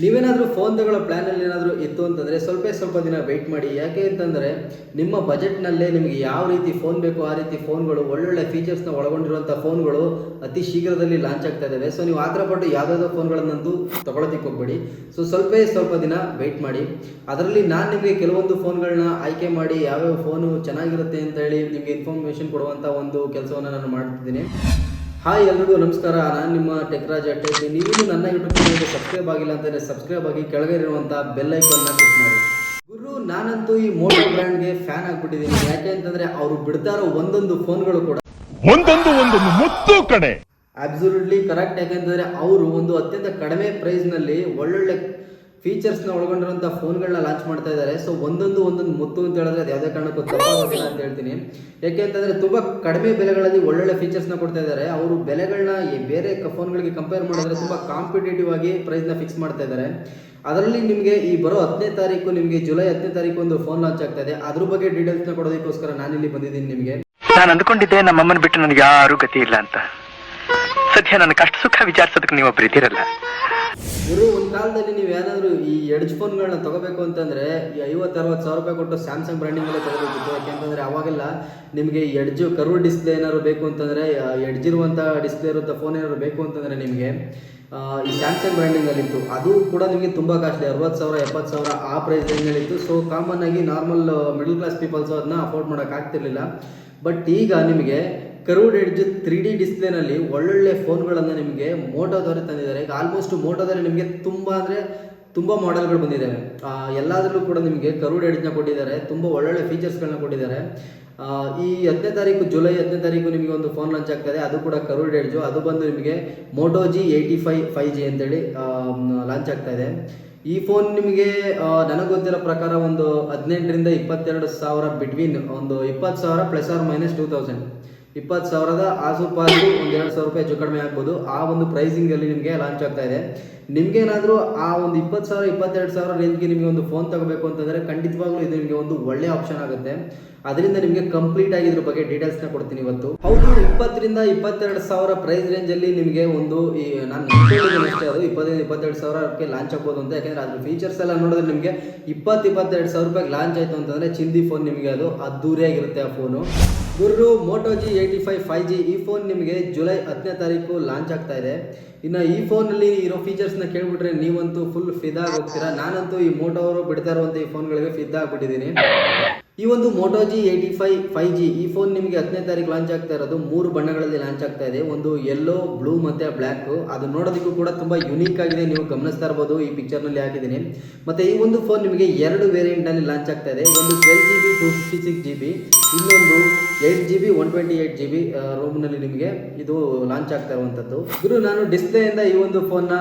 ನೀವೇನಾದರೂ ಫೋನ್ ತಗೊಳ್ಳೋ ಪ್ಲ್ಯಾನಲ್ಲಿ ಏನಾದರೂ ಇತ್ತು ಅಂತಂದರೆ ಸ್ವಲ್ಪ ದಿನ ವೆಯ್ಟ್ ಮಾಡಿ. ಯಾಕೆ ಅಂತಂದರೆ ನಿಮ್ಮ ಬಜೆಟ್ನಲ್ಲೇ ನಿಮಗೆ ಯಾವ ರೀತಿ ಫೋನ್ ಬೇಕು ಆ ರೀತಿ ಫೋನ್ಗಳು ಒಳ್ಳೊಳ್ಳೆ ಫೀಚರ್ಸ್ನ ಒಳಗೊಂಡಿರುವಂಥ ಫೋನ್ಗಳು ಅತಿ ಶೀಘ್ರದಲ್ಲಿ ಲಾಂಚ್ ಆಗ್ತಾ ಇದ್ದಾವೆ. ಸೊ ನೀವು ಆ ಥರ ಪಟ್ಟು ಯಾವುದಾದ್ರೂ ಫೋನ್ಗಳನ್ನಂತೂ ತೊಗೊಳೋದಕ್ಕೆ ಹೋಗ್ಬೇಡಿ. ಸೊ ಸ್ವಲ್ಪ ದಿನ ವೆಯ್ಟ್ ಮಾಡಿ. ಅದರಲ್ಲಿ ನಾನು ನಿಮಗೆ ಕೆಲವೊಂದು ಫೋನ್ಗಳನ್ನ ಆಯ್ಕೆ ಮಾಡಿ ಯಾವ್ಯಾವ ಫೋನು ಚೆನ್ನಾಗಿರುತ್ತೆ ಅಂತ ಹೇಳಿ ನಿಮಗೆ ಇನ್ಫಾರ್ಮೇಷನ್ ಕೊಡುವಂಥ ಒಂದು ಕೆಲಸವನ್ನು ನಾನು ಮಾಡ್ತಿದ್ದೀನಿ. ಹಾಯ್ ಎಲ್ರಿಗೂ ನಮಸ್ಕಾರ, ನಾನು ನಿಮ್ಮ ಟೆಕ್ರಾಜ್ ಅಟ್ಟೆ. ನೀವು ನನ್ನ ಯೂಟ್ಯೂಬ್ ಚಾನಲ್ಗೆ ಸಬ್ಸ್ಕ್ರೈಬ್ ಆಗಿಲ್ಲ ಅಂತಂದರೆ ಸಬ್ಸ್ಕ್ರೈಬ್ ಆಗಿ ಕೆಳಗೆ ಇರುವಂಥ ಬೆಲ್ ಐಕಾನ್ನ ಕ್ಲಿಕ್ ಮಾಡಿ. ಗುರು, ನಾನಂತೂ ಈ ಮೋಟೋ ಬ್ರ್ಯಾಂಡ್ಗೆ ಫ್ಯಾನ್ ಆಗಿಬಿಟ್ಟಿದ್ದೀನಿ. ಯಾಕೆ ಅಂತಂದರೆ ಅವರು ಬಿಡ್ತಾ ಇರೋ ಒಂದೊಂದು ಫೋನ್ಗಳು ಕೂಡ ಒಂದೊಂದು ಮುತ್ತು ಕಡೆ ಅಬ್ಸಲ್ಯೂಟ್ಲಿ ಕರೆಕ್ಟ್. ಯಾಕೆಂತಂದರೆ ಅವರು ಒಂದು ಅತ್ಯಂತ ಕಡಿಮೆ ಪ್ರೈಸ್ನಲ್ಲಿ ಒಳ್ಳೊಳ್ಳೆ ಫೀಚರ್ಸ್ನ ಒಳಗೊಂಡಿರುವಂಥ ಫೋನ್ಗಳನ್ನ ಲಾಂಚ್ ಮಾಡ್ತಾ ಇದ್ದಾರೆ. ಸೊ ಒಂದೊಂದು ಮುತ್ತು ಅಂತ ಹೇಳಿದ್ರೆ ಅದು ಯಾವುದೇ ಕಾರಣಕ್ಕೂ ತಪ್ಪಾಗೋದಿಲ್ಲ ಅಂತ ಹೇಳ್ತೀನಿ. ಯಾಕೆ ಅಂತಂದರೆ ತುಂಬ ಕಡಿಮೆ ಬೆಲೆಗಳಲ್ಲಿ ಒಳ್ಳೊಳ್ಳೆ ಫೀಚರ್ಸ್ನ ಕೊಡ್ತಾ ಇದ್ದಾರೆ. ಅವರು ಬೆಲೆಗಳನ್ನ ಬೇರೆ ಫೋನ್ಗಳಿಗೆ ಕಂಪೇರ್ ಮಾಡಿದ್ರೆ ತುಂಬ ಕಾಂಪಿಟೇಟಿವ್ ಆಗಿ ಪ್ರೈಸ್ನ ಫಿಕ್ಸ್ ಮಾಡ್ತಾ ಇದ್ದಾರೆ. ಅದರಲ್ಲಿ ನಿಮಗೆ ಈ ಬರೋ 10ನೇ ತಾರೀಕು, ನಿಮಗೆ ಜುಲೈ 10ನೇ ತಾರೀಕು ಒಂದು ಫೋನ್ ಲಾಂಚ್ ಆಗ್ತಾ ಇದೆ. ಅದ್ರ ಬಗ್ಗೆ ಡೀಟೇಲ್ಸ್ನ ಕೊಡೋದಕ್ಕೋಸ್ಕರ ನಾನಿಲ್ಲಿ ಬಂದಿದ್ದೀನಿ ನಿಮಗೆ. ನಾನು ಅಂದ್ಕೊಂಡಿದ್ದೆ ನಮ್ಮಮ್ಮನ ಬಿಟ್ಟು ನನಗೆ ಯಾರೂ ಗತಿ ಇಲ್ಲ ಅಂತ. ಸದ್ಯ ನನ್ನ ಕಷ್ಟ ಸುಖ ವಿಚಾರಿಸೋದಕ್ಕೆ ನೀವು ಒಬ್ರು ಇದ್ದೀರಲ್ಲ. ಗುರು, ಒಂದು ಕಾಲದಲ್ಲಿ ನೀವು ಏನಾದರೂ ಈ ಎಡ್ಜ್ ಫೋನ್ಗಳನ್ನ ತಗೋಬೇಕು ಅಂತಂದರೆ ಈ 50-60 ಸಾವಿರ ರೂಪಾಯಿ ಕೊಟ್ಟು ಸ್ಯಾಮ್ಸಂಗ್ ಬ್ರ್ಯಾಂಡಿಂಗಲ್ಲೇ ತಗೋಬೇಕಿತ್ತು. ಯಾಕೆಂತಂದರೆ ಅವಾಗೆಲ್ಲ ನಿಮಗೆ ಎಡ್ಜು ಕರ್ವ್ ಡಿಸ್ಪ್ಲೇ ಏನಾದ್ರು ಬೇಕು ಅಂತಂದರೆ, ಎಡ್ಜ್ ಇರುವಂಥ ಡಿಸ್ಪ್ಲೇ ಇರುವಂಥ ಫೋನ್ ಏನಾದ್ರು ಬೇಕು ಅಂತಂದರೆ ನಿಮಗೆ ಈ ಸ್ಯಾಮ್ಸಂಗ್ ಬ್ರ್ಯಾಂಡಿಂಗಲ್ಲಿತ್ತು. ಅದು ಕೂಡ ನಿಮಗೆ ತುಂಬ ಕಾಸ್ಟ್ಲಿ, 60 ಸಾವಿರ 70 ಸಾವಿರ ಆ ಪ್ರೈಸ್ ರೇಂಜಲ್ಲಿತ್ತು. ಸೊ ಕಾಮನ್ ಆಗಿ ನಾರ್ಮಲ್ ಮಿಡಲ್ ಕ್ಲಾಸ್ ಪೀಪಲ್ಸು ಅದನ್ನ ಅಫೋರ್ಡ್ ಮಾಡೋಕ್ಕಾಗ್ತಿರ್ಲಿಲ್ಲ. ಬಟ್ ಈಗ ನಿಮಗೆ ಕರ್ವ್ಡ್ ಎಡ್ಜ್ 3D ಡಿಸ್ಪ್ಲೇನಲ್ಲಿ ಒಳ್ಳೊಳ್ಳೆ ಫೋನ್ಗಳನ್ನು ನಿಮಗೆ ಮೋಟೋದವರೇ ತಂದಿದ್ದಾರೆ. ಈಗ ಆಲ್ಮೋಸ್ಟ್ ಮೋಟೋದಲ್ಲಿ ನಿಮಗೆ ತುಂಬ ಮಾಡೆಲ್ಗಳು ಬಂದಿದ್ದಾವೆ. ಎಲ್ಲದರಲ್ಲೂ ಕೂಡ ನಿಮಗೆ ಕರ್ವ್ಡ್ ಎಡ್ಜ್ನ ಕೊಟ್ಟಿದ್ದಾರೆ, ತುಂಬ ಒಳ್ಳೊಳ್ಳೆ ಫೀಚರ್ಸ್ಗಳನ್ನ ಕೊಟ್ಟಿದ್ದಾರೆ. ಈ 10ನೇ ತಾರೀಕು, ಜುಲೈ 10ನೇ ತಾರೀಕು ನಿಮಗೆ ಒಂದು ಫೋನ್ ಲಾಂಚ್ ಆಗ್ತಾಯಿದೆ. ಅದು ಕೂಡ ಕರ್ವ್ಡ್ ಎಡ್ಜು. ಅದು ಬಂದು ನಿಮಗೆ Moto G85 5G ಅಂತೇಳಿ ಲಾಂಚ್ ಆಗ್ತಾಯಿದೆ. ಈ ಫೋನ್ ನಿಮಗೆ ನನಗೆ ಗೊತ್ತಿರೋ ಪ್ರಕಾರ ಒಂದು 18ರಿಂದ 22 ಸಾವಿರ ಬಿಟ್ವೀನ್, ಒಂದು 20 ಸಾವಿರ ±2000, 20 ಸಾವಿರದ ಆಸುಪಾಸು ಒಂದು 2 ಸಾವಿರ ರೂಪಾಯಿ ಹೆಚ್ಚು ಕಡಿಮೆ ಆಗ್ಬೋದು. ಆ ಒಂದು ಪ್ರೈಸಿಂಗಲ್ಲಿ ನಿಮಗೆ ಲಾಂಚ್ ಆಗ್ತಾ ಇದೆ. ನಿಮಗೇನಾದರೂ ಆ ಒಂದು 20 ಸಾವಿರ 22 ಸಾವಿರ ರೇಂಜ್ಗೆ ನಿಮಗೆ ಒಂದು ಫೋನ್ ತಗೋಬೇಕು ಅಂತಂದರೆ ಖಂಡಿತವಾಗ್ಲೂ ಇದು ನಿಮಗೆ ಒಂದು ಒಳ್ಳೆ ಆಪ್ಷನ್ ಆಗುತ್ತೆ. ಅದರಿಂದ ನಿಮಗೆ ಕಂಪ್ಲೀಟ್ ಆಗಿ ಇದ್ರ ಬಗ್ಗೆ ಡೀಟೇಲ್ಸ್ನ ಕೊಡ್ತೀನಿ ಇವತ್ತು. ಹೌದು, 20ರಿಂದ 22 ಸಾವಿರ ಪ್ರೈಸ್ ರೇಂಜಲ್ಲಿ ನಿಮಗೆ ಒಂದು ನಾನು ಅಷ್ಟೇ ಅದು 20-22 ಸಾವಿರಕ್ಕೆ ಲಾಂಚ್ ಆಗ್ಬೋದು ಅಂತ. ಯಾಕೆಂದರೆ ಅದ್ರ ಫೀಚರ್ಸ್ ಎಲ್ಲ ನೋಡಿದ್ರೆ ನಿಮಗೆ 20-22 ಸಾವಿರ ರೂಪಾಯಿಗೆ ಲಾಂಚ್ ಆಯಿತು ಅಂತಂದರೆ ಚಿಂದಿ ಫೋನ್ ನಿಮಗೆ ಅದು ಅದ್ದೂರಿಯಾಗಿರುತ್ತೆ ಆ ಫೋನು. ಗುರು, Moto G85 5G ಈ ಫೋನ್ ನಿಮಗೆ ಜುಲೈ 10ನೇ ತಾರೀಕು ಲಾಂಚ್ ಆಗ್ತಾ ಇದೆ. ಇನ್ನು ಈ ಫೋನಲ್ಲಿ ಇರೋ ಫೀಚರ್ಸ್ನ ಕೇಳ್ಬಿಟ್ರೆ ನೀವಂತೂ ಫುಲ್ ಫಿದಾ ಹೋಗ್ತೀರಾ. ನಾನಂತೂ ಈ ಮೋಟೋ ಅವರು ಬಿಡ್ತಾ ಇರುವಂಥ ಈ ಫೋನ್ಗಳಿಗೆ ಫಿದಾ ಆಗ್ಬಿಟ್ಟಿದ್ದೀನಿ. ಈ ಒಂದು Moto G85 5G ಈ ಫೋನ್ ನಿಮಗೆ 10ನೇ ತಾರೀಕು ಲಾಂಚ್ ಆಗ್ತಾ ಇರೋದು 3 ಬಣ್ಣಗಳಲ್ಲಿ ಲಾಂಚ್ ಆಗ್ತಾ ಇದೆ. ಒಂದು ಯೆಲ್ಲೋ, ಬ್ಲೂ ಮತ್ತು ಬ್ಲ್ಯಾಕ್. ಅದು ನೋಡೋದಕ್ಕೂ ಕೂಡ ತುಂಬ ಯುನೀಕ್ ಆಗಿದೆ, ನೀವು ಗಮನಿಸ್ತಾ ಇರ್ಬೋದು, ಈ ಪಿಕ್ಚರ್ನಲ್ಲಿ ಹಾಕಿದ್ದೀನಿ. ಮತ್ತು ಈ ಒಂದು ಫೋನ್ ನಿಮಗೆ 2 ವೇರಿಯಂಟ್ನಲ್ಲಿ ಲಾಂಚ್ ಆಗ್ತಾ ಇದೆ. ಒಂದು 12GB 256GB, ಇನ್ನೊಂದು 8GB 128GB ರೂಮ್ನಲ್ಲಿ ನಿಮಗೆ ಇದು ಲಾಂಚ್ ಆಗ್ತಾ ಇರುವಂಥದ್ದು. ಗುರು, ನಾನು ಡಿಸ್ಪ್ಲೇಯಿಂದ ಈ ಒಂದು ಫೋನ್ನ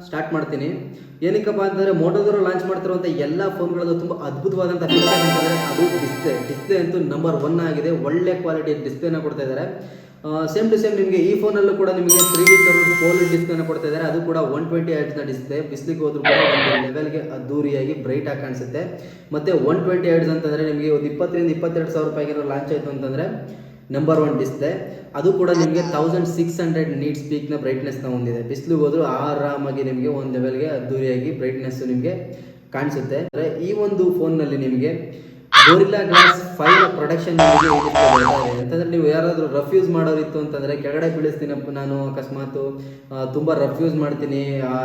ಸ್ಟಾರ್ಟ್ ಮಾಡ್ತೀನಿ. ಏನಕ್ಕಪ್ಪ ಅಂತಂದರೆ ಮೋಟೋದವರು ಲಾಂಚ್ ಮಾಡ್ತಿರುವಂಥ ಎಲ್ಲ ಫೋನ್ಗಳದ್ದು ತುಂಬ ಅದ್ಭುತವಾದಂಥ ಫೀಚರ್ ಅಂತಂದರೆ ಅದು ಡಿಸ್ಪ್ಲೇ ಅಂತೂ ನಂಬರ್ 1 ಆಗಿದೆ. ಒಳ್ಳೆ ಕ್ವಾಲಿಟಿ ಡಿಸ್ಪ್ಲೇನ ಕೊಡ್ತಾ ಇದ್ದಾರೆ. ಸೇಮ್ ಟು ಸೇಮ್ ನಿಮಗೆ ಈ ಫೋನಲ್ಲೂ ಕೂಡ ನಿಮಗೆ 3D ಕರ್ವ್ಡ್ OLED ಡಿಸ್ಪ್ಲೇನ ಕೊಡ್ತಾ ಇದ್ದಾರೆ. ಅದು ಕೂಡ 120 Hz ಡಿಸ್ಪ್ಲೇ. ಬಿಸಿಲಿಗೆ ಹೋದ್ರೂ ಕೂಡ ಒಂದು ಲೆವೆಲ್ಗೆ ಅದ್ದೂರಿಯಾಗಿ ಬ್ರೈಟ್ ಆಗಿ ಕಾಣಿಸುತ್ತೆ. ಮತ್ತು 120 Hz ಅಂತಂದರೆ ನಿಮಗೆ ಒಂದು 20ರಿಂದ 22 ಸಾವಿರ ರೂಪಾಯಿಗೆ ಲಾಂಚ್ ಆಯಿತು ಅಂತಂದರೆ ನಂಬರ್ 1 ಡಿಸ್ಪ್ಲೇ. ಅದು ಕೂಡ ನಿಮಗೆ 1600 ನೀಟ್ ಸ್ಪೀಕ್ನ ಬ್ರೈಟ್ನೆಸ್ನ ಹೊಂದಿದೆ. ಬಿಸಿಲಿಗೆ ಹೋದರೂ ಆರಾಮಾಗಿ ನಿಮಗೆ ಒಂದು ಲೆವೆಲ್ಗೆ ಅದ್ದೂರಿಯಾಗಿ ಬ್ರೈಟ್ನೆಸ್ಸು ನಿಮಗೆ ಕಾಣಿಸುತ್ತೆ. ಅಂದರೆ ಈ ಒಂದು ಫೋನ್ನಲ್ಲಿ ನಿಮಗೆ Gorilla Glass 5 ಪ್ರೊಡಕ್ಷನ್ ಅಂತಂದರೆ ನೀವು ಯಾರಾದರೂ ರಫ್ ಯೂಸ್ ಮಾಡೋರಿತ್ತು ಅಂತಂದರೆ, ಕೆಳಗಡೆ ಬೀಳಿಸ್ತೀನಪ್ಪ ನಾನು ಅಕಸ್ಮಾತ್ ತುಂಬ ರಫ್ ಯೂಸ್ ಮಾಡ್ತೀನಿ,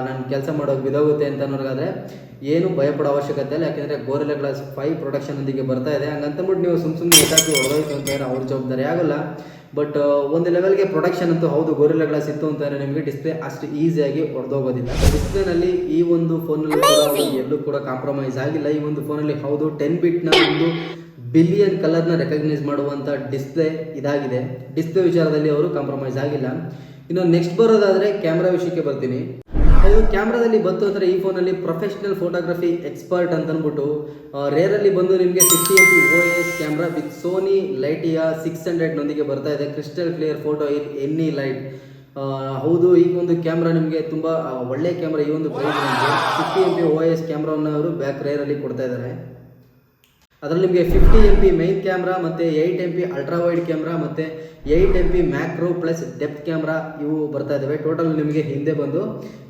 ನಾನು ಕೆಲಸ ಮಾಡೋಕೆ ಬಿದೋಗುತ್ತೆ ಅಂತ ಅನ್ನೋರಿಗಾದರೆ ಏನು ಭಯಪಡೋ ಅವಶ್ಯಕತೆ ಇಲ್ಲ. ಯಾಕೆಂದರೆ Gorilla Glass 5 ಪ್ರೊಡಕ್ಷನ್ನೊಂದಿಗೆ ಬರ್ತಾ ಇದೆ. ಹಂಗಂತಂದ್ಬಿಟ್ಟು ನೀವು ಸುಮ್ಮನೆ ಎತ್ತಾಕಿ ಹೊಡೆದೋಯ್ತು ಅಂತಂದರೆ ಅವ್ರ ಜವಾಬ್ದಾರಿ ಆಗೋಲ್ಲ. ಬಟ್ ಒಂದು ಲೆವೆಲ್ಗೆ ಪ್ರೊಡಕ್ಷನ್ ಅಂತೂ ಹೌದು, Gorilla Glass ಇತ್ತು ಅಂತಂದರೆ ನಿಮಗೆ ಡಿಸ್ಪ್ಲೇ ಅಷ್ಟು ಈಸಿಯಾಗಿ ಹೊಡೆದೋಗೋದಿಲ್ಲ. ಡಿಸ್ಪ್ಲೇನಲ್ಲಿ ಈ ಒಂದು ಫೋನಲ್ಲಿ ಕೂಡ ಎಲ್ಲೂ ಕೂಡ ಕಾಂಪ್ರಮೈಸ್ ಆಗಿಲ್ಲ. ಈ ಒಂದು ಫೋನಲ್ಲಿ ಹೌದು 10 ಬಿಟ್ನ ಒಂದು ಬಿಲಿಯನ್ ಕಲರ್ನ ರೆಕಗ್ನೈಸ್ ಮಾಡುವಂಥ ಡಿಸ್ಪ್ಲೇ ಇದಾಗಿದೆ. ಡಿಸ್ಪ್ಲೇ ವಿಚಾರದಲ್ಲಿ ಅವರು ಕಾಂಪ್ರಮೈಸ್ ಆಗಿಲ್ಲ. ಇನ್ನು ನೆಕ್ಸ್ಟ್ ಬರೋದಾದರೆ ಕ್ಯಾಮ್ರಾ ವಿಷಯಕ್ಕೆ ಬರ್ತೀನಿ. ಅದು ಕ್ಯಾಮ್ರಾದಲ್ಲಿ ಬಂತು ಅಂದರೆ ಈ ಫೋನಲ್ಲಿ ಪ್ರೊಫೆಷ್ನಲ್ ಫೋಟೋಗ್ರಫಿ ಎಕ್ಸ್ಪರ್ಟ್ ಅಂತಂದ್ಬಿಟ್ಟು ರೇರಲ್ಲಿ ಬಂದು ನಿಮಗೆ 50MP OIS camera with Sony Lytia 600ನೊಂದಿಗೆ ಬರ್ತಾ ಇದೆ. Crystal clear photo in any light. ಹೌದು, ಈ ಒಂದು ಕ್ಯಾಮ್ರಾ ನಿಮಗೆ ತುಂಬ ಒಳ್ಳೆಯ ಕ್ಯಾಮ್ರಾ. ಈ ಒಂದು ಪ್ರೈಸ್ 50MP OIS ಕ್ಯಾಮ್ರಾವನ್ನು ಅವರು ಬ್ಯಾಕ್ ರೇರಲ್ಲಿ ಕೊಡ್ತಾ ಇದ್ದಾರೆ. ಅದರಲ್ಲಿ ನಿಮಗೆ 50 MP ಮೈನ್ ಕ್ಯಾಮ್ರಾ ಮತ್ತು 8 MP ಅಲ್ಟ್ರಾ ವೈಡ್ ಕ್ಯಾಮ್ರಾ ಮತ್ತು 8 MP macro plus depth camera ಇವು ಬರ್ತಾ ಇದ್ದಾವೆ. ಟೋಟಲ್ ನಿಮಗೆ ಹಿಂದೆ ಬಂದು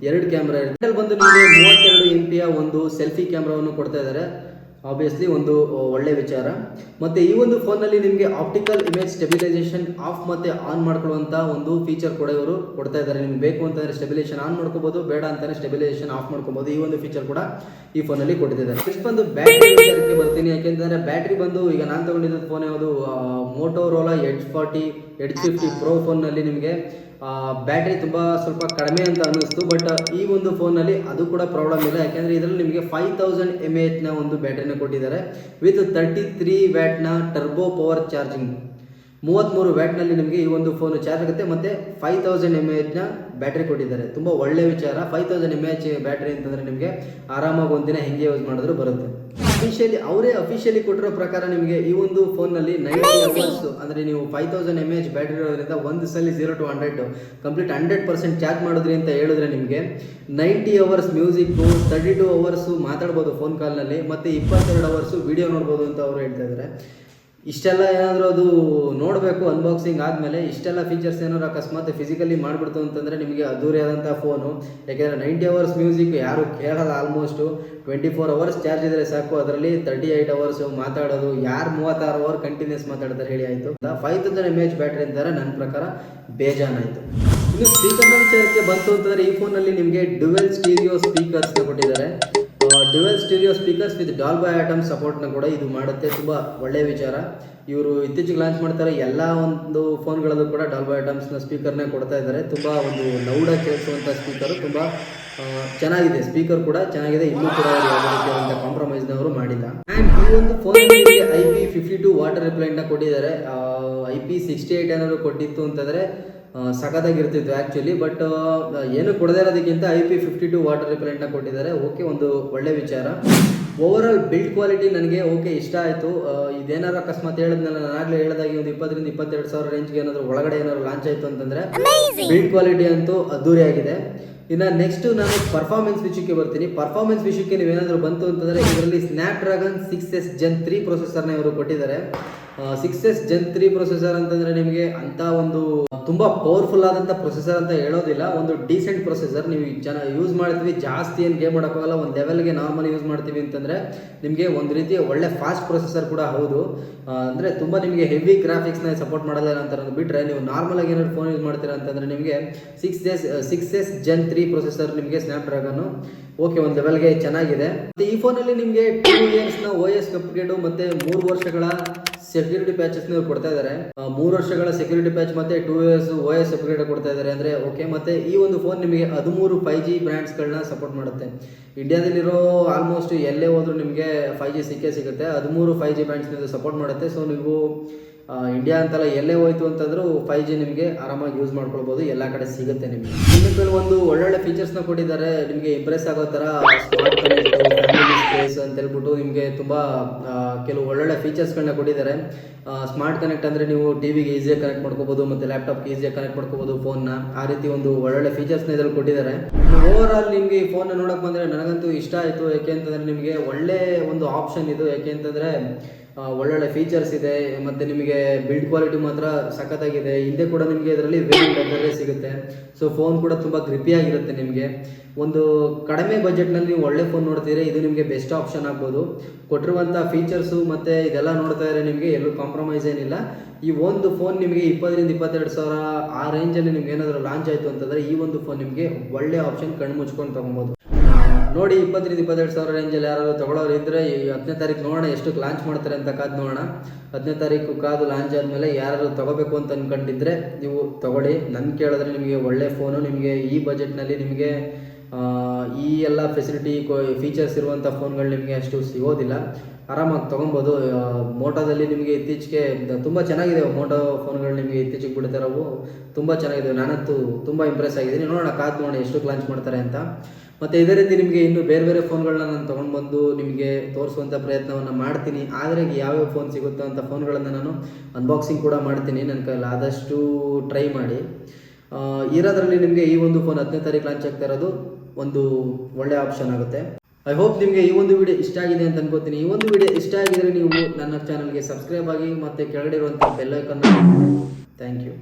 2 ಕ್ಯಾಮ್ರಾ ಇರುತ್ತೆ. ಬಂದು ನಿಮಗೆ 32 MP ಒಂದು ಸೆಲ್ಫಿ ಕ್ಯಾಮ್ರಾವನ್ನು ಕೊಡ್ತಾ ಇದ್ದಾರೆ. ಆಬ್ವಿಯಸ್ಲಿ ಒಂದು ಒಳ್ಳೆ ವಿಚಾರ. ಮತ್ತು ಈ ಒಂದು ಫೋನಲ್ಲಿ ನಿಮಗೆ ಆಪ್ಟಿಕಲ್ ಇಮೇಜ್ ಸ್ಟೆಬಿಲೈಸೇಷನ್ ಆಫ್ ಮತ್ತು ಆನ್ ಮಾಡ್ಕೊಳ್ಳುವಂಥ ಒಂದು ಫೀಚರ್ ಕೂಡ ಇವರು ಕೊಡ್ತಾ ಇದ್ದಾರೆ. ನಿಮ್ಗೆ ಬೇಕು ಅಂತಂದರೆ ಸ್ಟೆಬಿಲೈಸೇಷನ್ ಆನ್ ಮಾಡ್ಕೋಬೋದು, ಬೇಡ ಅಂತಲೇ ಸ್ಟೆಬಿಲೈಸೇಷನ್ ಆಫ್ ಮಾಡ್ಕೋಬೋದು. ಈ ಒಂದು ಫೀಚರ್ ಕೂಡ ಈ ಫೋನಲ್ಲಿ ಕೊಟ್ಟಿದ್ದಾರೆ. ನೆಕ್ಸ್ಟ್ ಬಂದು ಬ್ಯಾಟ್ರಿ ವಿಚಾರಕ್ಕೆ ಬರ್ತೀನಿ. ಯಾಕೆಂತಂದರೆ ಬ್ಯಾಟ್ರಿ ಬಂದು ಈಗ ನಾನು ತಗೊಂಡಿದ್ದ ಫೋನ್ ಯಾವುದು ಮೋಟೋರೋಲಾ ಎಡ್ಜ್ 50 ಪ್ರೋ ಫೋನ್ನಲ್ಲಿ ನಿಮಗೆ ಬ್ಯಾಟ್ರಿ ತುಂಬ ಸ್ವಲ್ಪ ಕಡಿಮೆ ಅಂತ ಅನ್ನಿಸ್ತು. ಬಟ್ ಈ ಒಂದು ಫೋನಲ್ಲಿ ಅದು ಕೂಡ ಪ್ರಾಬ್ಲಮ್ ಇಲ್ಲ. ಯಾಕೆಂದರೆ ಇದರಲ್ಲಿ ನಿಮಗೆ 5000 mAh ಒಂದು ಬ್ಯಾಟ್ರಿನ ಕೊಟ್ಟಿದ್ದಾರೆ ವಿತ್ 33 ವ್ಯಾಟ್ನ ಟರ್ಬೋ ಪವರ್ ಚಾರ್ಜಿಂಗ್. 33 ವ್ಯಾಟ್ನಲ್ಲಿ ನಿಮಗೆ ಈ ಒಂದು ಫೋನ್ ಚಾರ್ಜ್ ಆಗುತ್ತೆ ಮತ್ತು 5000 mAh ಬ್ಯಾಟ್ರಿ ಕೊಟ್ಟಿದ್ದಾರೆ. ತುಂಬ ಒಳ್ಳೆ ವಿಚಾರ. 5000 mAh ಬ್ಯಾಟ್ರಿ ಅಂತಂದರೆ ನಿಮಗೆ ಆರಾಮಾಗಿ ಒಂದಿನ ಹೆಂಗೆ ಯೂಸ್ ಮಾಡಿದ್ರು ಬರುತ್ತೆ. ಅವರೇ ಅಫಿಷಿಯಲಿ ಕೊಟ್ಟಿರೋ ಪ್ರಕಾರ ನಿಮಗೆ ಈ ಒಂದು ಫೋನ್ನಲ್ಲಿ 90 ಅವರ್ಸ್ ಅಂದರೆ ನೀವು 5000 mAh ಬ್ಯಾಟ್ರಿ ಇರೋದ್ರಿಂದ ಒಂದು ಸಲ 0 to 100 ಕಂಪ್ಲೀಟ್ 100% ಚಾರ್ಜ್ ಮಾಡಿದ್ರಿ ಅಂತ ಹೇಳಿದ್ರೆ ನಿಮಗೆ 90 ಅವರ್ಸ್ ಮ್ಯೂಸಿಕ್ಕು, 32 ಅವರ್ಸು ಮಾತಾಡ್ಬೋದು ಫೋನ್ ಕಾಲ್ನಲ್ಲಿ ಮತ್ತು 22 ಅವರ್ಸು ವಿಡಿಯೋ ನೋಡ್ಬೋದು ಅಂತ ಅವರು ಹೇಳ್ತಾ ಇದ್ದಾರೆ. ಇಷ್ಟೆಲ್ಲ ಏನಾದರೂ ಅದು ನೋಡಬೇಕು ಅನ್ಬಾಕ್ಸಿಂಗ್ ಆದಮೇಲೆ. ಇಷ್ಟೆಲ್ಲ ಫೀಚರ್ಸ್ ಏನಾದ್ರು ಅಕಸ್ಮಾತ್ ಫಿಸಿಕಲಿ ಮಾಡಿಬಿಡ್ತು ಅಂತಂದರೆ ನಿಮಗೆ ಅದ್ದೂರಿಯಾದಂಥ ಫೋನು. ಯಾಕೆಂದರೆ 90 ಅವರ್ಸ್ ಮ್ಯೂಸಿಕ್ ಯಾರು ಕೇಳಲ್ಲ. ಆಲ್ಮೋಸ್ಟು 24 ಅವರ್ಸ್ ಚಾರ್ಜ್ ಇದ್ದರೆ ಸಾಕು. ಅದರಲ್ಲಿ 38 ಅವರ್ಸ್ ಮಾತಾಡೋದು, ಯಾರು 36 ಅವರ್ ಕಂಟಿನ್ಯೂಸ್ ಮಾತಾಡ್ತಾರೆ ಹೇಳಿ ಆಯಿತು. 5000 mAh ಬ್ಯಾಟ್ರಿ ಅಂತಾರೆ ನನ್ನ ಪ್ರಕಾರ ಬೇಜಾನಾಯಿತು. ಇನ್ನು ಸ್ಪೀಕರ್ನ ವಿಚಾರಕ್ಕೆ ಬಂತು ಅಂತಂದರೆ ಈ ಫೋನಲ್ಲಿ ನಿಮಗೆ ಡ್ಯುವೆಲ್ ಸ್ಟೀರಿಯೋ ಸ್ಪೀಕರ್ಸ್ನ ಕೊಟ್ಟಿದ್ದಾರೆ. Dual stereo speakers with Dolby Atmos ಸಪೋರ್ಟ್ನ ಕೂಡ ಇದು ಮಾಡುತ್ತೆ. ತುಂಬ ಒಳ್ಳೆಯ ವಿಚಾರ. ಇವರು ಇತ್ತೀಚೆಗೆ ಲಾಂಚ್ ಮಾಡ್ತಾರೆ ಎಲ್ಲ ಒಂದು ಫೋನ್ಗಳಲ್ಲೂ ಕೂಡ ಡಾಲ್ಬಿ ಅಟಾಮ್ಸ್ನ ಸ್ಪೀಕರ್ನೇ ಕೊಡ್ತಾ ಇದ್ದಾರೆ. ತುಂಬ ಒಂದು ಲೌಡಾಗಿ ಕೇಳಿಸುವಂಥ ಸ್ಪೀಕರು, ತುಂಬ ಚೆನ್ನಾಗಿದೆ. ಸ್ಪೀಕರ್ ಕೂಡ ಚೆನ್ನಾಗಿದೆ. ಇನ್ನೂ ಕೂಡ ಯಾವುದೇ ರೀತಿಯಾದಂಥ ಕಾಂಪ್ರಮೈಸ್ನವರು ಮಾಡಿಲ್ಲ. ಆ್ಯಂಡ್ ಈ ಒಂದು ಫೋನಲ್ಲಿ IP52 ವಾಟರ್ ರಿಪ್ಲೈಂಟ್ನ ಕೊಟ್ಟಿದ್ದಾರೆ. IP68 ಏನಾದ್ರು ಕೊಟ್ಟಿತ್ತು ಅಂತಂದರೆ ಸಖತ್ತಾಗಿರ್ತಿತ್ತು ಆ್ಯಕ್ಚುಲಿ. ಬಟ್ ಏನು ಕೊಡದೇ ಇರೋದಕ್ಕಿಂತ IP52 ವಾಟರ್ ರಿಪೆಲೆಂಟ್ನ ಕೊಟ್ಟಿದ್ದಾರೆ. ಓಕೆ, ಒಂದು ಒಳ್ಳೆ ವಿಚಾರ. ಓವರಾಲ್ ಬಿಲ್ಡ್ ಕ್ವಾಲಿಟಿ ನನಗೆ ಓಕೆ ಇಷ್ಟ ಆಯಿತು. ಇದೇನಾದ್ರು ಅಕಸ್ಮಾತ್ ಹೇಳಿದ್ನಲ್ಲ, ನಾನಾಗಲೇ ಹೇಳಿದಾಗೆ ಒಂದು 20,000 ರಿಂದ 22,000 ರೇಂಜ್ಗೆ ಏನಾದರೂ ಒಳಗಡೆ ಏನಾದ್ರು ಲಾಂಚ್ ಆಯಿತು ಅಂತಂದರೆ ಬಿಲ್ಡ್ ಕ್ವಾಲಿಟಿ ಅಂತೂ ಅದ್ದೂರಿಯಾಗಿದೆ. ಇನ್ನು ನೆಕ್ಸ್ಟು ನಾನು ಪರ್ಫಾರ್ಮೆನ್ಸ್ ವಿಷಯಕ್ಕೆ ಬರ್ತೀನಿ. ಪರ್ಫಾರ್ಮೆನ್ಸ್ ವಿಷಯಕ್ಕೆ ನೀವೇನಾದರೂ ಬಂತು ಅಂತಂದರೆ ಇದರಲ್ಲಿ ಸ್ನ್ಯಾಪ್ಡ್ರ್ಯಾಗನ್ 6S Gen 3 ಪ್ರೊಸೆಸರ್ನ ಇವರು ಕೊಟ್ಟಿದ್ದಾರೆ. 6S Gen 3 ಪ್ರೊಸೆಸರ್ ಅಂತಂದರೆ ನಿಮಗೆ ಅಂಥ ಒಂದು ತುಂಬ ಪವರ್ಫುಲ್ ಆದಂಥ ಪ್ರೊಸೆಸರ್ ಅಂತ ಹೇಳೋದಿಲ್ಲ. ಒಂದು ಡೀಸೆಂಟ್ ಪ್ರೊಸೆಸರ್. ನೀವು ಚೆನ್ನಾಗಿ ಯೂಸ್ ಮಾಡ್ತೀವಿ, ಜಾಸ್ತಿ ಏನು ಗೇಮ್ ಮಾಡೋಕ್ಕಾಗಲ್ಲ. ಒಂದು ಲೆವೆಲ್ಗೆ ನಾರ್ಮಲಿ ಯೂಸ್ ಮಾಡ್ತೀವಿ ಅಂತಂದರೆ ನಿಮಗೆ ಒಂದು ರೀತಿಯ ಒಳ್ಳೆ ಫಾಸ್ಟ್ ಪ್ರೊಸೆಸರ್ ಕೂಡ ಹೌದು. ಅಂದರೆ ತುಂಬ ನಿಮಗೆ ಹೆವಿ ಗ್ರಾಫಿಕ್ಸ್ನ ಸಪೋರ್ಟ್ ಮಾಡೋಲ್ಲ ಅಂತ ಬಿಟ್ಟರೆ ನೀವು ನಾರ್ಮಲಾಗಿ ಏನಾದ್ರು ಫೋನ್ ಯೂಸ್ ಮಾಡ್ತೀರಾ ಅಂತಂದರೆ ನಿಮಗೆ 6S Gen 3 ಪ್ರೊಸೆಸರ್ ನಿಮಗೆ ಸ್ನ್ಯಾಪ್ಡ್ರ್ಯಾಗನ್ನು ಓಕೆ ಒಂದು ಲೆವೆಲ್ಗೆ ಚೆನ್ನಾಗಿದೆ. ಮತ್ತು ಈ ಫೋನಲ್ಲಿ ನಿಮಗೆ 2 ಇಯರ್ಸ್ನ OS ಅಪ್ಗ್ರೇಡು ಮತ್ತು 3 ವರ್ಷಗಳ ಸೆಕ್ಯೂರಿಟಿ ಪ್ಯಾಚಸ್ನ ಕೊಡ್ತಾ ಇದ್ದಾರೆ. 3 ವರ್ಷಗಳ ಸೆಕ್ಯೂರಿಟಿ ಪ್ಯಾಚ್ ಮತ್ತು 2 ಇಯರ್ಸ್ OS ಅಪ್ಗ್ರೇಡ್ ಕೊಡ್ತಾ ಇದ್ದಾರೆ ಅಂದರೆ ಓಕೆ. ಮತ್ತು ಈ ಒಂದು ಫೋನ್ ನಿಮಗೆ 13 5G ಬ್ರ್ಯಾಂಡ್ಸ್ಗಳನ್ನ ಸಪೋರ್ಟ್ ಮಾಡುತ್ತೆ. ಇಂಡಿಯಾದಲ್ಲಿರೋ ಆಲ್ಮೋಸ್ಟ್ ಎಲ್ಲೇ ಹೋದ್ರೂ ನಿಮಗೆ 5G ಸಿಗುತ್ತೆ. 13 5G ಬ್ರ್ಯಾಂಡ್ಸ್ನ ಸಪೋರ್ಟ್ ಮಾಡುತ್ತೆ. ಸೊ ನೀವು ಇಂಡಿಯಾ ಅಂತಲ್ಲ ಎಲ್ಲೇ ಹೋಯ್ತು ಅಂತಂದ್ರೂ 5G ನಿಮಗೆ ಆರಾಮಾಗಿ ಯೂಸ್ ಮಾಡ್ಕೊಳ್ಬೋದು. ಎಲ್ಲ ಕಡೆ ಸಿಗುತ್ತೆ ನಿಮಗೆ. ಇನ್ನು ಒಂದು ಒಳ್ಳೊಳ್ಳೆ ಫೀಚರ್ಸ್ನ ಕೊಟ್ಟಿದ್ದಾರೆ. ನಿಮಗೆ ಇಂಪ್ರೆಸ್ ಆಗೋ ಥರ ಸ್ಮಾರ್ಟ್ ಕನೆಕ್ಟ್, ಫ್ಯಾಮಿಲಿ ಸ್ಪೇಸ್ ಅಂತ ಹೇಳ್ಬಿಟ್ಟು ನಿಮಗೆ ತುಂಬ ಕೆಲವು ಒಳ್ಳೊಳ್ಳೆ ಫೀಚರ್ಸ್ಗಳನ್ನ ಕೊಟ್ಟಿದ್ದಾರೆ. ಸ್ಮಾರ್ಟ್ ಕನೆಕ್ಟ್ ಅಂದರೆ ನೀವು ಟಿವಿಗೆ ಈಸಿಯಾಗಿ ಕನೆಕ್ಟ್ ಮಾಡ್ಕೋಬೋದು ಮತ್ತು ಲ್ಯಾಪ್ಟಾಪ್ಗೆ ಈಸಿಯಾಗಿ ಕನೆಕ್ಟ್ ಮಾಡ್ಕೋಬೋದು ಫೋನ್ನ. ಆ ರೀತಿ ಒಂದು ಒಳ್ಳೊಳ್ಳೆ ಫೀಚರ್ಸ್ನ ಇದರಲ್ಲಿ ಕೊಟ್ಟಿದ್ದಾರೆ. ಓವರ್ ಆಲ್ ನಿಮಗೆ ಈ ಫೋನ್ನ ನೋಡೋಕೆ ಬಂದರೆ ನನಗಂತೂ ಇಷ್ಟ ಆಯಿತು. ಯಾಕೆ ಅಂತಂದರೆ ನಿಮಗೆ ಒಳ್ಳೆ ಒಂದು ಆಪ್ಷನ್ ಇದು. ಯಾಕೆ ಅಂತಂದರೆ ಒಳ್ಳೊಳ್ಳೆ ಫೀಚರ್ಸ್ ಇದೆ ಮತ್ತು ನಿಮಗೆ ಬಿಲ್ಡ್ ಕ್ವಾಲಿಟಿ ಮಾತ್ರ ಸಖತ್ತಾಗಿದೆ. ಹಿಂದೆ ಕೂಡ ನಿಮಗೆ ಇದರಲ್ಲಿ ವೇರಿಯಂಟ್ ಸಿಗುತ್ತೆ. ಸೊ ಫೋನ್ ಕೂಡ ತುಂಬ ಗ್ರಿಪಿಯಾಗಿರುತ್ತೆ. ನಿಮಗೆ ಒಂದು ಕಡಿಮೆ ಬಜೆಟ್ನಲ್ಲಿ ನೀವು ಒಳ್ಳೆ ಫೋನ್ ನೋಡ್ತೀರಿ, ಇದು ನಿಮಗೆ ಬೆಸ್ಟ್ ಆಪ್ಷನ್ ಆಗ್ಬೋದು. ಕೊಟ್ಟಿರುವಂಥ ಫೀಚರ್ಸು ಮತ್ತು ಇದೆಲ್ಲ ನೋಡ್ತಾ ಇದ್ರೆ ನಿಮಗೆ ಎಲ್ಲೂ ಕಾಂಪ್ರಮೈಸ್ ಏನಿಲ್ಲ. ಈ ಒಂದು ಫೋನ್ ನಿಮಗೆ 20,000 ರಿಂದ 22,000 ಆ ರೇಂಜಲ್ಲಿ ನಿಮ್ಗೆ ಏನಾದರೂ ಲಾಂಚ್ ಆಯಿತು ಅಂತಂದರೆ ಈ ಒಂದು ಫೋನ್ ನಿಮಗೆ ಒಳ್ಳೆ ಆಪ್ಷನ್ ಕಣ್ಣು ಮುಚ್ಕೊಂಡು ತೊಗೊಬೋದು. ನೋಡಿ 20,000 ರಿಂದ 22,000 ರೇಂಜಲ್ಲಿ ಯಾರಾದರೂ ತೊಗೊಳೋರು ಇದ್ದರೆ ಈ 10ನೇ ತಾರೀಕು ನೋಡೋಣ ಎಷ್ಟಕ್ಕೆ ಲಾಂಚ್ ಮಾಡ್ತಾರೆ ಅಂತ ಕಾದು ನೋಡೋಣ. 10ನೇ ತಾರೀಕು ಕಾದು ಲಾಂಚ್ ಆದಮೇಲೆ ಯಾರು ತೊಗೋಬೇಕು ಅಂತ ಅಂದ್ಕೊಂಡಿದ್ರೆ ನೀವು ತೊಗೊಳ್ಳಿ. ನನ್ನ ಕೇಳಿದ್ರೆ ನಿಮಗೆ ಒಳ್ಳೆ ಫೋನು, ನಿಮಗೆ ಈ ಬಜೆಟ್ನಲ್ಲಿ ನಿಮಗೆ ಈ ಎಲ್ಲ ಫೆಸಿಲಿಟಿ ಫೀಚರ್ಸ್ ಇರುವಂಥ ಫೋನ್ಗಳು ನಿಮಗೆ ಅಷ್ಟು ಸಿಗೋದಿಲ್ಲ. ಆರಾಮಾಗಿ ತೊಗೊಬೋದು. ಮೋಟೋದಲ್ಲಿ ನಿಮಗೆ ಇತ್ತೀಚೆಗೆ ತುಂಬ ಚೆನ್ನಾಗಿದೆ. ಮೋಟೋ ಫೋನ್ಗಳು ನಿಮಗೆ ಇತ್ತೀಚೆಗೆ ಬಿಡ್ತಾರವು ತುಂಬ ಚೆನ್ನಾಗಿದೆ. ನಾನಂತೂ ತುಂಬ ಇಂಪ್ರೆಸ್ ಆಗಿದ್ದೀನಿ. ನೋಡೋಣ ಕಾದು ನೋಡಿ ಎಷ್ಟಕ್ಕೆ ಲಾಂಚ್ ಮಾಡ್ತಾರೆ ಅಂತ. ಮತ್ತು ಇದೇ ರೀತಿ ನಿಮಗೆ ಇನ್ನೂ ಬೇರೆ ಬೇರೆ ಫೋನ್ಗಳನ್ನ ನಾನು ತೊಗೊಂಡು ಬಂದು ನಿಮಗೆ ತೋರಿಸುವಂಥ ಪ್ರಯತ್ನವನ್ನು ಮಾಡ್ತೀನಿ. ಆದರೆ ಯಾವ್ಯಾವ ಫೋನ್ ಸಿಗುತ್ತೋ ಅಂಥ ಫೋನ್ಗಳನ್ನು ನಾನು ಅನ್ಬಾಕ್ಸಿಂಗ್ ಕೂಡ ಮಾಡ್ತೀನಿ. ನನ್ನ ಕೈಲಿ ಆದಷ್ಟು ಟ್ರೈ ಮಾಡಿ. ಇರೋದ್ರಲ್ಲಿ ನಿಮಗೆ ಈ ಒಂದು ಫೋನ್ 10ನೇ ತಾರೀಕು ಲಾಂಚ್ ಆಗ್ತಾ ಇರೋದು ಒಂದು ಒಳ್ಳೆ ಆಪ್ಷನ್ ಆಗುತ್ತೆ. ಐ ಹೋಪ್ ನಿಮಗೆ ಈ ಒಂದು ವಿಡಿಯೋ ಇಷ್ಟ ಆಗಿದೆ ಅಂತ ಅನ್ಕೋತೀನಿ. ಈ ಒಂದು ವಿಡಿಯೋ ಇಷ್ಟ ಆಗಿದ್ರೆ ನೀವು ನನ್ನ ಚಾನಲ್ಗೆ ಸಬ್ಸ್ಕ್ರೈಬ್ ಆಗಿ ಮತ್ತು ಕೆಳಗಡೆ ಇರುವಂಥ ಬೆಲ್ ಐಕಾನ್. Thank you.